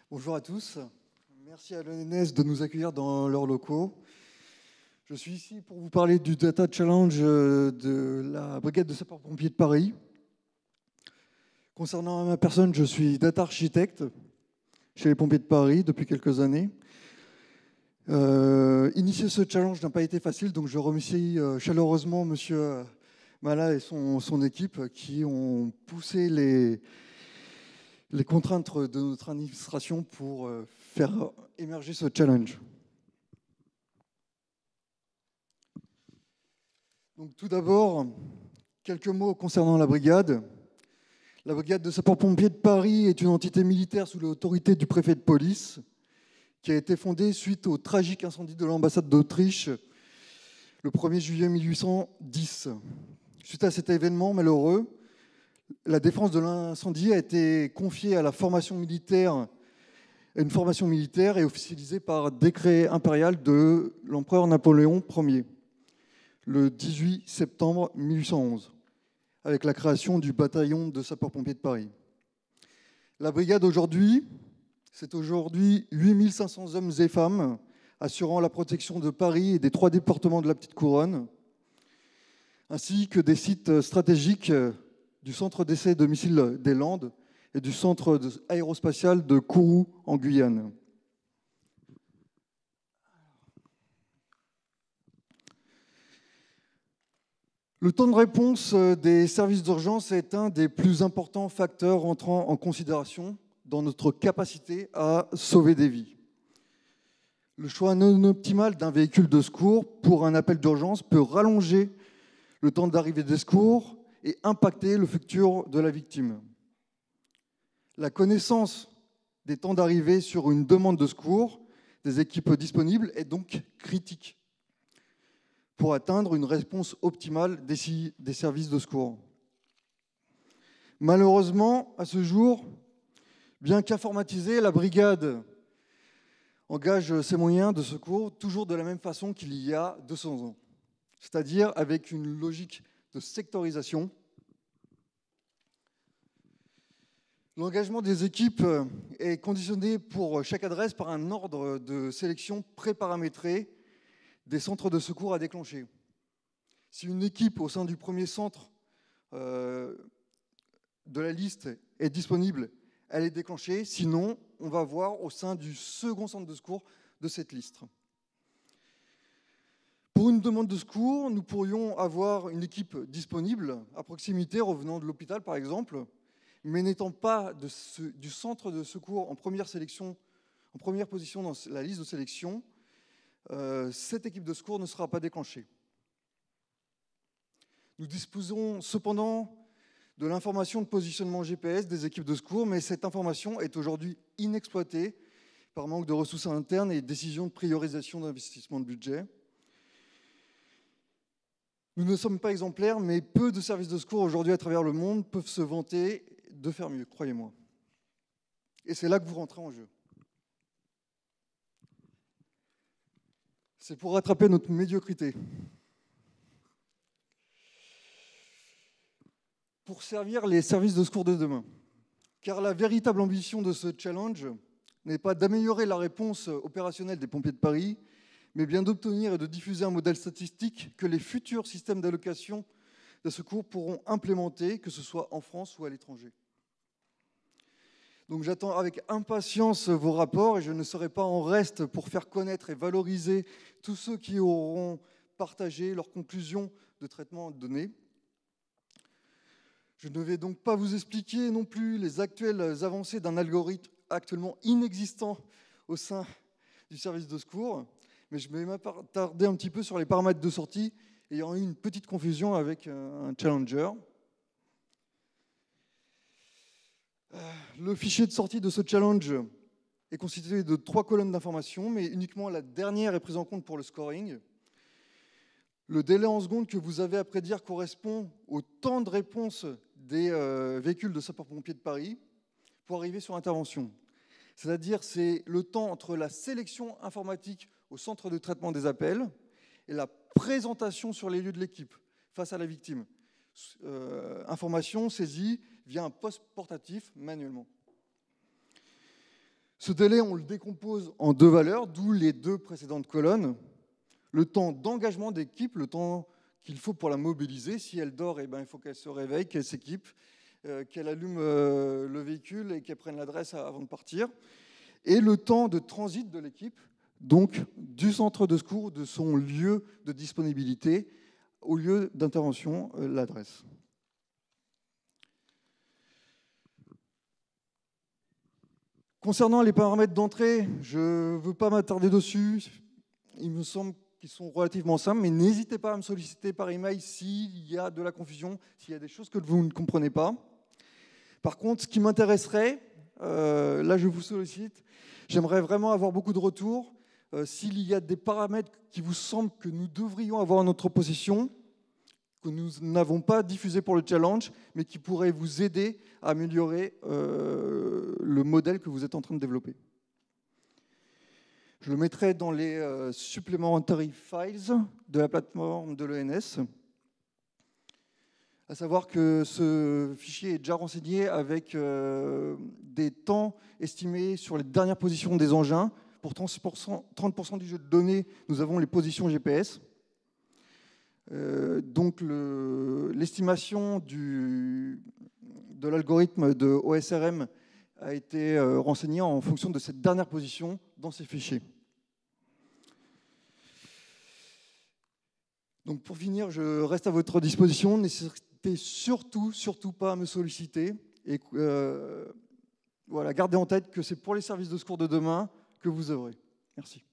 Bonjour à tous. Merci à l'ENS de nous accueillir dans leurs locaux. Je suis ici pour vous parler du Data Challenge de la Brigade de sapeurs-pompiers de Paris. Concernant ma personne, je suis data architecte chez les pompiers de Paris depuis quelques années. Initier ce challenge n'a pas été facile, donc je remercie chaleureusement Monsieur Mala et son équipe qui ont poussé les contraintes de notre administration pour faire émerger ce challenge. Donc, tout d'abord, quelques mots concernant la brigade. La brigade de sapeurs-pompiers de Paris est une entité militaire sous l'autorité du préfet de police qui a été fondée suite au tragique incendie de l'ambassade d'Autriche le 1er juillet 1810. Suite à cet événement malheureux, la défense de l'incendie a été confiée à une formation militaire et officialisée par décret impérial de l'empereur Napoléon Ier, le 18 septembre 1811, avec la création du bataillon de sapeurs-pompiers de Paris. La brigade c'est aujourd'hui 8500 hommes et femmes assurant la protection de Paris et des 3 départements de la Petite Couronne, ainsi que des sites stratégiques du centre d'essai de missiles des Landes et du centre aérospatial de Kourou en Guyane. Le temps de réponse des services d'urgence est un des plus importants facteurs entrant en considération dans notre capacité à sauver des vies. Le choix non optimal d'un véhicule de secours pour un appel d'urgence peut rallonger le temps d'arrivée des secours et impacter le futur de la victime. La connaissance des temps d'arrivée sur une demande de secours des équipes disponibles est donc critique pour atteindre une réponse optimale des services de secours. Malheureusement, à ce jour, bien qu'informatisée, la brigade engage ses moyens de secours toujours de la même façon qu'il y a 200 ans, c'est-à-dire avec une logique de sectorisation. L'engagement des équipes est conditionné pour chaque adresse par un ordre de sélection préparamétré des centres de secours à déclencher. Si une équipe au sein du premier centre de la liste est disponible, elle est déclenchée. Sinon, on va voir au sein du second centre de secours de cette liste. Pour une demande de secours, nous pourrions avoir une équipe disponible à proximité, revenant de l'hôpital par exemple, mais n'étant pas du centre de secours en première position dans la liste de sélection, cette équipe de secours ne sera pas déclenchée. Nous disposons cependant de l'information de positionnement GPS des équipes de secours, mais cette information est aujourd'hui inexploitée par manque de ressources internes et décisions de priorisation d'investissement de budget. Nous ne sommes pas exemplaires, mais peu de services de secours aujourd'hui à travers le monde peuvent se vanter de faire mieux, croyez-moi. Et c'est là que vous rentrez en jeu. C'est pour rattraper notre médiocrité. Pour servir les services de secours de demain. Car la véritable ambition de ce challenge n'est pas d'améliorer la réponse opérationnelle des pompiers de Paris, mais bien d'obtenir et de diffuser un modèle statistique que les futurs systèmes d'allocation de secours pourront implémenter, que ce soit en France ou à l'étranger. Donc j'attends avec impatience vos rapports et je ne serai pas en reste pour faire connaître et valoriser tous ceux qui auront partagé leurs conclusions de traitement de données. Je ne vais donc pas vous expliquer non plus les actuelles avancées d'un algorithme actuellement inexistant au sein du service de secours, mais je vais m'attarder un petit peu sur les paramètres de sortie ayant eu une petite confusion avec un challenger. Le fichier de sortie de ce challenge est constitué de 3 colonnes d'informations, mais uniquement la dernière est prise en compte pour le scoring. Le délai en secondes que vous avez à prédire correspond au temps de réponse des véhicules de sapeurs-pompiers de Paris pour arriver sur intervention. C'est-à-dire c'est le temps entre la sélection informatique au centre de traitement des appels et la présentation sur les lieux de l'équipe face à la victime. Information saisie via un poste portatif manuellement. Ce délai, on le décompose en deux valeurs, d'où les deux précédentes colonnes. Le temps d'engagement d'équipe, le temps qu'il faut pour la mobiliser. Si elle dort, eh ben, il faut qu'elle se réveille, qu'elle s'équipe, qu'elle allume le véhicule et qu'elle prenne l'adresse avant de partir. Et le temps de transit de l'équipe, donc du centre de secours, de son lieu de disponibilité, au lieu d'intervention, l'adresse. Concernant les paramètres d'entrée, je ne veux pas m'attarder dessus. Il me semble qu'ils sont relativement simples, mais n'hésitez pas à me solliciter par email s'il y a de la confusion, s'il y a des choses que vous ne comprenez pas. Par contre, ce qui m'intéresserait, là je vous sollicite, j'aimerais vraiment avoir beaucoup de retours. S'il y a des paramètres qui vous semblent que nous devrions avoir en notre possession, que nous n'avons pas diffusés pour le challenge, mais qui pourraient vous aider à améliorer le modèle que vous êtes en train de développer. Je le mettrai dans les supplementary files de la plateforme de l'ENS. À savoir que ce fichier est déjà renseigné avec des temps estimés sur les dernières positions des engins. Pour 30% du jeu de données, nous avons les positions GPS. Donc l'estimation de l'algorithme de OSRM a été renseignée en fonction de cette dernière position dans ces fichiers. Donc pour finir, je reste à votre disposition. N'hésitez surtout pas à me solliciter. Et voilà, gardez en tête que c'est pour les services de secours de demain que vous œuvrez. Merci.